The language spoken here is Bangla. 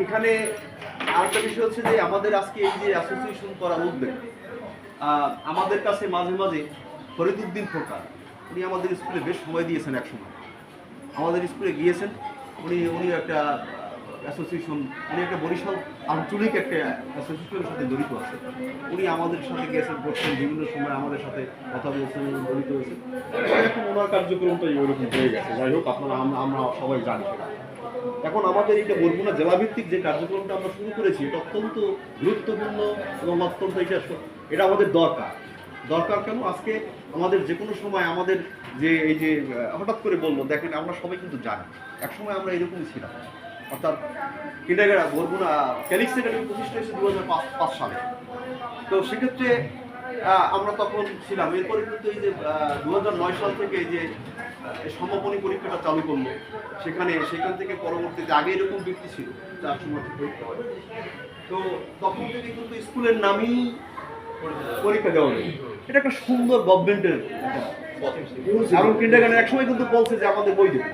এখানে আরেকটা বিষয় হচ্ছে যে আমাদের আজকে এই যে অ্যাসোসিয়েশন করার উদ্যোগ, আমাদের কাছে মাঝে মাঝে ফরিদউদ্দিন ফোরকান উনি আমাদের স্কুলে বেশ সময় দিয়েছেন। এক সময় আমাদের স্কুলে গিয়েছেন, উনি একটা অ্যাসোসিয়েশন, উনি একটা বরিশাল আঞ্চলিক একটা অ্যাসোসিয়েশনের সাথে জড়িত আছে। উনি আমাদের সাথে গিয়েছেন, বসছেন, বিভিন্ন সময় আমাদের সাথে কথা বলছেন, জড়িত হয়েছেন। এখন ওনার কার্যক্রমটা ওইরকম হয়ে গেছে। যাই হোক, আমরা সবাই জানি সেটা। এখন আমাদের এইটা বরগুনা জেলাভিত্তিক যে কার্যক্রমটা আমরা শুরু করেছি, এটা অত্যন্ত গুরুত্বপূর্ণ এবং অত্যন্ত এটা আমাদের দরকার কেন? আজকে আমাদের যে কোনো সময় আমাদের যে এই যে হঠাৎ করে বললো, দেখেন আমরা সবাই কিন্তু জানি একসময় আমরা এরকমই ছিলাম। অর্থাৎ কিন্ডারগার্টেন বরগুনা ক্যালিক্স একাডেমি প্রতিষ্ঠা হয়েছে 2005 সালে। তো সেক্ষেত্রে আমরা তখন ছিলাম। এরপরে কিন্তু এই যে 2009 সাল থেকে এই যে সমাপনী পরীক্ষাটা চালু করলো, সেখান থেকে পরবর্তীতে আগে এরকম বৃত্তি ছিল 4 সময় পরীক্ষা হয়। তো তখন থেকে কিন্তু স্কুলের নামই পরীক্ষা দেওয়া নেই। এটা একটা সুন্দর গভর্নমেন্টের, এবং কিন্ডারগার্টেন একসময় কিন্তু বলছে যে আমাদের বই দেবে।